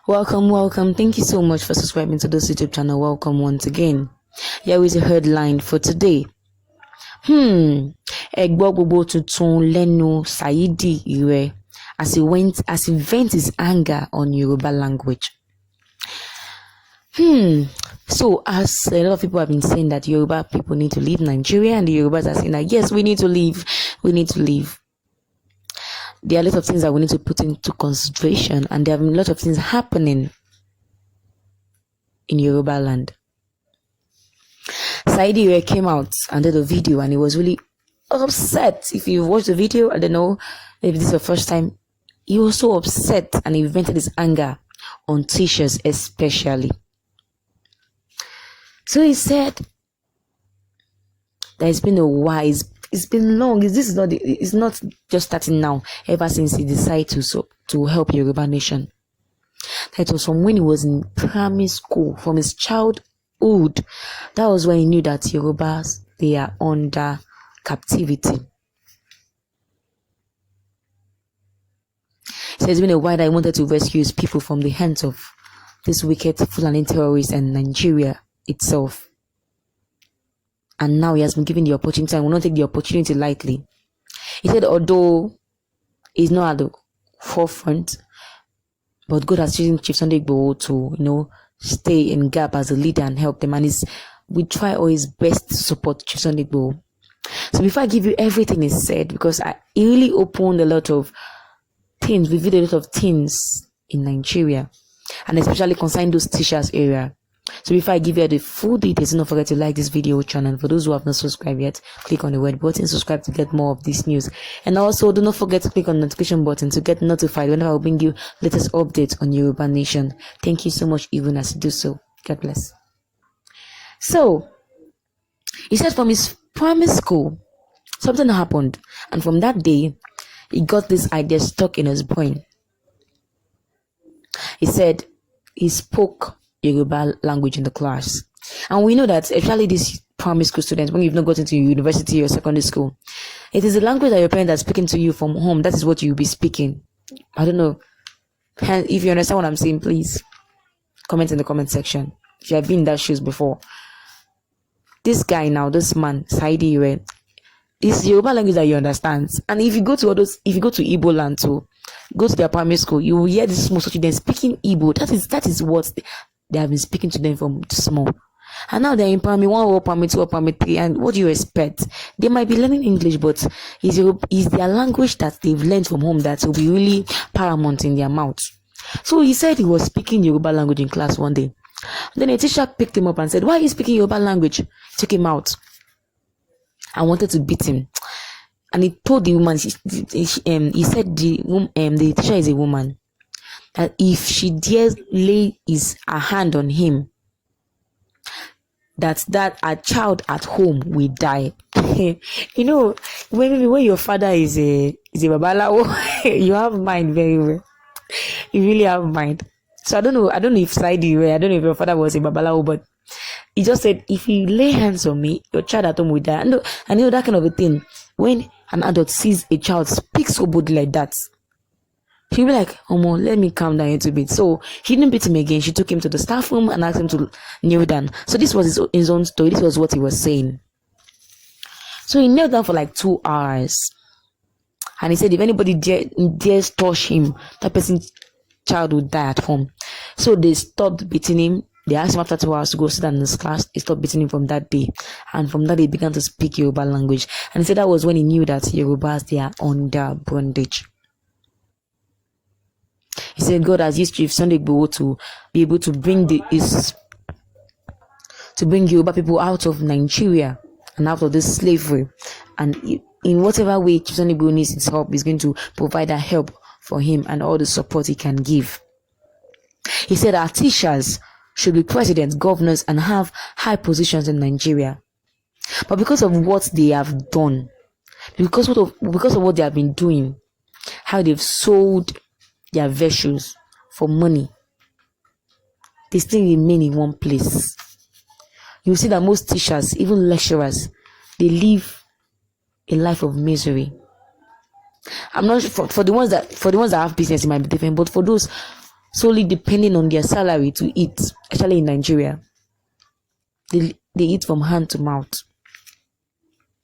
Welcome. Thank you so much for subscribing to this YouTube channel. Welcome once again. Here is a headline for today. Ẹgbọ́ gbogbo tuntun lẹ́nu Saidi Ire as he vents his anger on Yoruba language. So as a lot of people have been saying that Yoruba people need to leave Nigeria, and the Yorubas are saying that yes, we need to leave. There are a lot of things that we need to put into consideration, and there have been a lot of things happening in Yoruba land. Saidi Ire came out and did a video, and he was really upset. If you watch the video, I don't know if this is the first time, he was so upset and he vented his anger on teachers especially. So he said that it's been a while, it's been long. It's not just starting now, ever since he decided to help Yoruba nation. That was from when he was in primary school, from his childhood. That was when he knew that Yorubas, they are under captivity. So it's been a while that he wanted to rescue his people from the hands of this wicked Fulani terrorists and Nigeria itself. And now he has been given the opportunity and will not take the opportunity lightly. He said although he's not at the forefront, but God has chosen Chief Sunday Igboho to, stay in gap as a leader and help them. And we try all his best to support Chief Sunday Igboho. So before I give you everything he said, because he really opened a lot of things, revealed a lot of things in Nigeria, and especially concerning those teachers area. So before I give you the full details, don't forget to like this video channel. For those who have not subscribed yet, click on the red button, subscribe to get more of this news. And also do not forget to click on the notification button to get notified whenever I bring you latest updates on Yoruba Nation. Thank you so much even as you do so. God bless. So he said from his primary school, something happened, and from that day he got this idea stuck in his brain. He said he spoke Yoruba language in the class, and we know that especially these primary school students, when you've not gotten to university or secondary school, it is the language that your parents are speaking to you from home. That is what you'll be speaking. I don't know if you understand what I'm saying. Please comment in the comment section if you have been in that shoes before. This guy now, this man Saidi Ire, it's Yoruba language that you understand. And if you go to Igbo land too, go to their primary school, you will hear this small students speaking Igbo. That is what they have been speaking to them from small. And now they're in primary 1 or primary 2 or primary 3, and what do you expect? They might be learning English, but it's their language that they've learned from home that will be really paramount in their mouth. So he said he was speaking Yoruba language in class one day. Then a teacher picked him up and said, "Why are you speaking Yoruba language?" Took him out and wanted to beat him. And he told the woman, he said the teacher is a woman, that if she dares lay her hand on him, that a child at home will die. When your father is a babalawo, you have mind very well. You really have mind. So I don't know if Saidi Ire, I don't know if your father was a babalawo, but he just said, if you lay hands on me, your child at home will die. And I know that kind of a thing. When an adult sees a child speak so boldly like that, he'll be like, "Omo, let me calm down a little bit." So he didn't beat him again. She took him to the staff room and asked him to kneel down. So this was his own story. This was what he was saying. So he knelt down for like 2 hours. And he said, if anybody dares touch him, that person's child would die at home. So they stopped beating him. They asked him after 2 hours to go sit down in his class. He stopped beating him from that day. And from that day, he began to speak Yoruba language. And he said that was when he knew that Yorubas, they are under bondage. He said God has used Chief Sunday Igboho to be able to bring Yoruba people out of Nigeria and out of this slavery. And in whatever way Chief Sunday Igboho needs his help, he's going to provide that help for him and all the support he can give. He said our teachers should be presidents, governors, and have high positions in Nigeria. But because of what they have done, because of what they have been doing, how they've sold their virtues for money, they still remain in one place. You see that most teachers, even lecturers, they live a life of misery. I'm not for the ones that have business, it might be different, but for those solely depending on their salary to eat, especially in Nigeria. They eat from hand to mouth.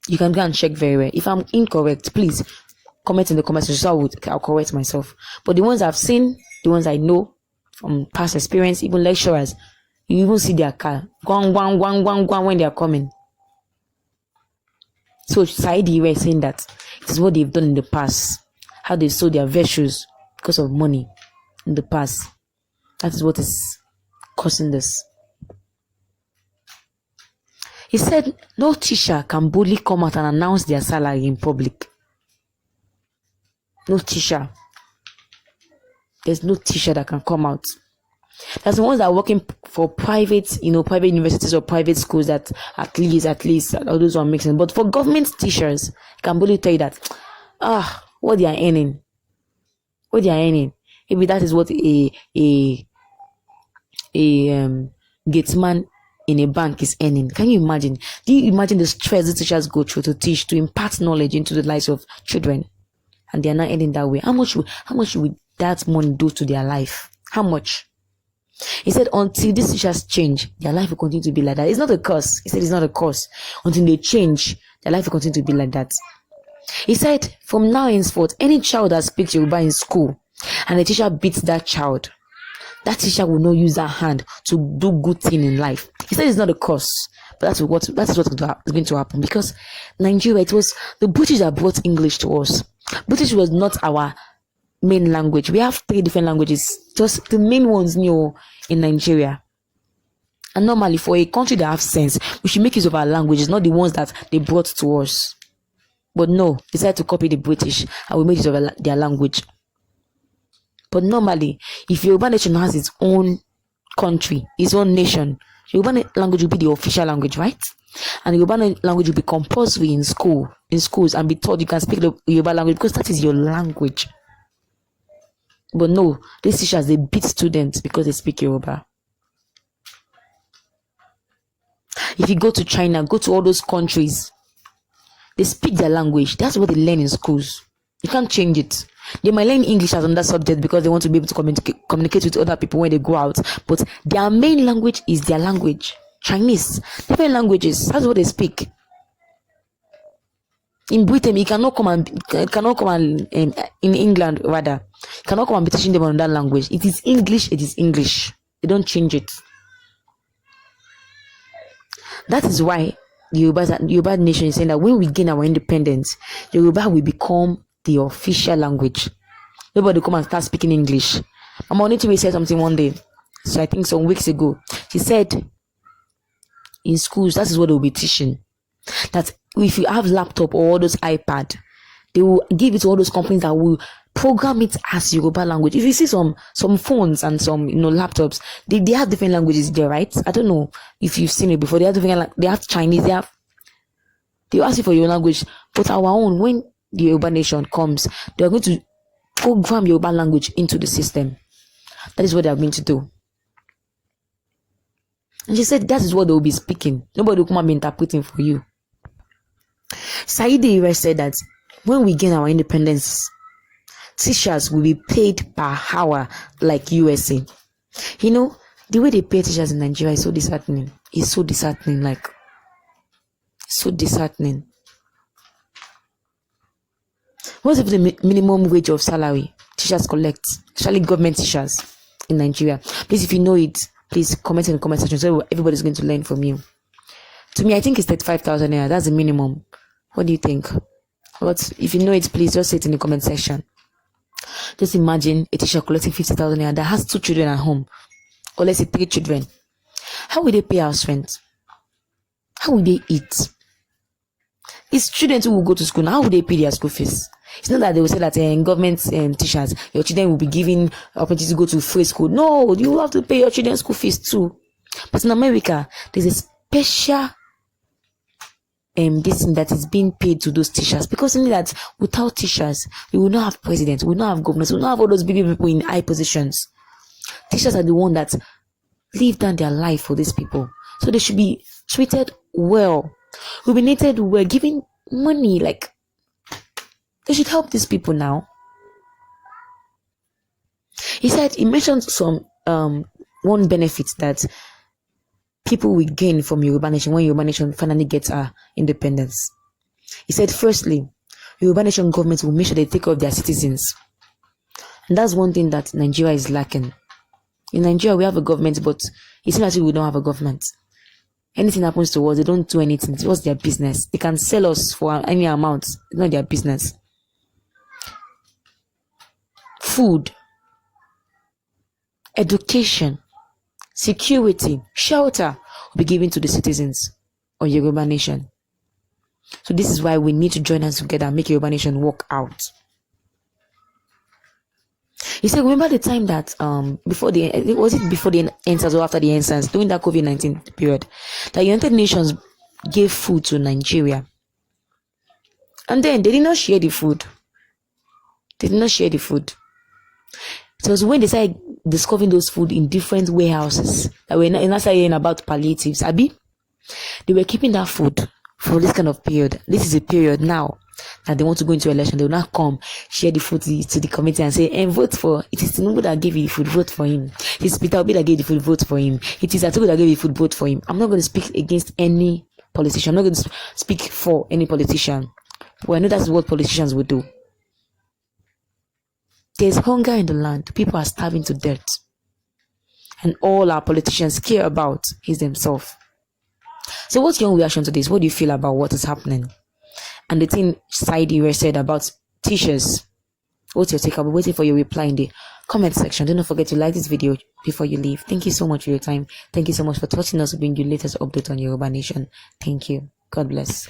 You can go and check very well. If I'm incorrect, please comment in the comments section so I'll correct myself. But the ones I've seen, the ones I know from past experience, even lecturers, you even see their car gwang, when they are coming. So Saidi were saying that it is what they've done in the past, how they sold their virtues because of money in the past. That is what is causing this. He said no teacher can boldly come out and announce their salary in public. No teacher. There's no teacher that can come out. There's the ones that are working for private universities or private schools that at least all those are mixing. But for government teachers, I can boldly tell you that what they are earning. Maybe that is what a gatesman in a bank is earning. Can you imagine? Do you imagine the stress the teachers go through to teach, to impart knowledge into the lives of children? And they are not earning that way. How much would that money do to their life? How much? He said until these teachers change, their life will continue to be like that. It's not a curse. He said it's not a curse. Until they change, their life will continue to be like that. He said from now henceforth, any child that speaks Yoruba in school and the teacher beats that child, that teacher will not use that hand to do good thing in life. He said it's not a curse, but that is what is going to happen, because Nigeria, it was the British that brought English to us. British was not our main language. We have 3 different languages, just the main ones new in Nigeria. And normally for a country that has sense, we should make use of our languages, not the ones that they brought to us. But no, they decided to copy the British and we made use of their language. But normally, if Yoruba nation has its own country, its own nation, Yoruba language will be the official language, right? And Yoruba language will be compulsory in schools, and be taught you can speak the Yoruba language because that is your language. But no, these teachers, they beat students because they speak Yoruba. If you go to China, go to all those countries, they speak their language. That's what they learn in schools. You can't change it. They might learn English as another subject because they want to be able to communicate with other people when they go out. But their main language is their language. Chinese, different languages. That's what they speak. In Britain, you cannot come and in England rather, you cannot come and be teaching them on that language. It is English. They don't change it. That is why the Yoruba nation is saying that when we gain our independence, Yoruba will become the official language. Nobody come and start speaking English. Mama Onitiwe said something one day, so I think some weeks ago. She said in schools, that is what they will be teaching. That if you have laptop or all those iPad, they will give it to all those companies that will program it as Yoruba language. If you see some phones and some laptops, they have different languages there, right? I don't know if you've seen it before. They have Chinese, they ask you for your language. But our own, when the Yoruba nation comes, they are going to program Yoruba language into the system. That is what they are going to do. And she said that is what they will be speaking. Nobody will come and be interpreting for you. Saidi said that when we gain our independence, teachers will be paid per hour like USA. The way they pay teachers in Nigeria is so disheartening. It's so disheartening, so disheartening. What's the minimum wage of salary teachers collect, especially government teachers in Nigeria? Please, if you know it, please comment in the comment section so everybody's going to learn from you. To me, I think it's 35,000 naira. That's the minimum. What do you think? But if you know it, please just say it in the comment section. Just imagine a teacher collecting 50,000 naira that has 2 children at home, or let's say 3 children. How will they pay house rent? How will they eat? It's students who will go to school. How will they pay their school fees? It's not that they will say that government teachers, your children will be given opportunity to go to free school. No, you have to pay your children's school fees too. But in America, there's a special this thing that is being paid to those teachers, because only that without teachers, we will not have presidents, we will not have governors, we will not have all those big people in high positions. Teachers are the one that live down their life for these people, so they should be treated well, remunerated well, given money. Like, they should help these people now. He mentioned some one benefit that people will gain from Yoruba Nation when Yoruba Nation finally gets our independence. He said, firstly, Yoruba Nation government will make sure they take care of their citizens. And that's one thing that Nigeria is lacking. In Nigeria, we have a government, but it seems like we don't have a government. Anything happens to us, they don't do anything. What's their business? They can sell us for any amount. It's not their business. Food, education, security, shelter will be given to the citizens of Yoruba Nation. So this is why we need to join us together and make Yoruba Nation work out. He said, remember the time that before the endsars or after the endsars, during that COVID-19 period, the United Nations gave food to Nigeria. And then they did not share the food. It was when they started discovering those food in different warehouses that we're not saying about palliatives. Abi, they were keeping that food for this kind of period. This is a period now that they want to go into election. They will not come share the food to the committee and say, and vote for it is Tinubu that gave you the food, vote for him. It is Peter Obi that gave the food, vote for him. It is Atiku that gave you the food, vote for him. I'm not going to speak against any politician. I'm not going to speak for any politician. But I know that's what politicians will do. There's hunger in the land. People are starving to death. And all our politicians care about is themselves. So what's your reaction to this? What do you feel about what is happening? And the thing Saidi said about teachers. What's your take? I'll be waiting for your reply in the comment section. Do not forget to like this video before you leave. Thank you so much for your time. Thank you so much for touching us, bringing you latest update on Yoruba Nation. Thank you. God bless.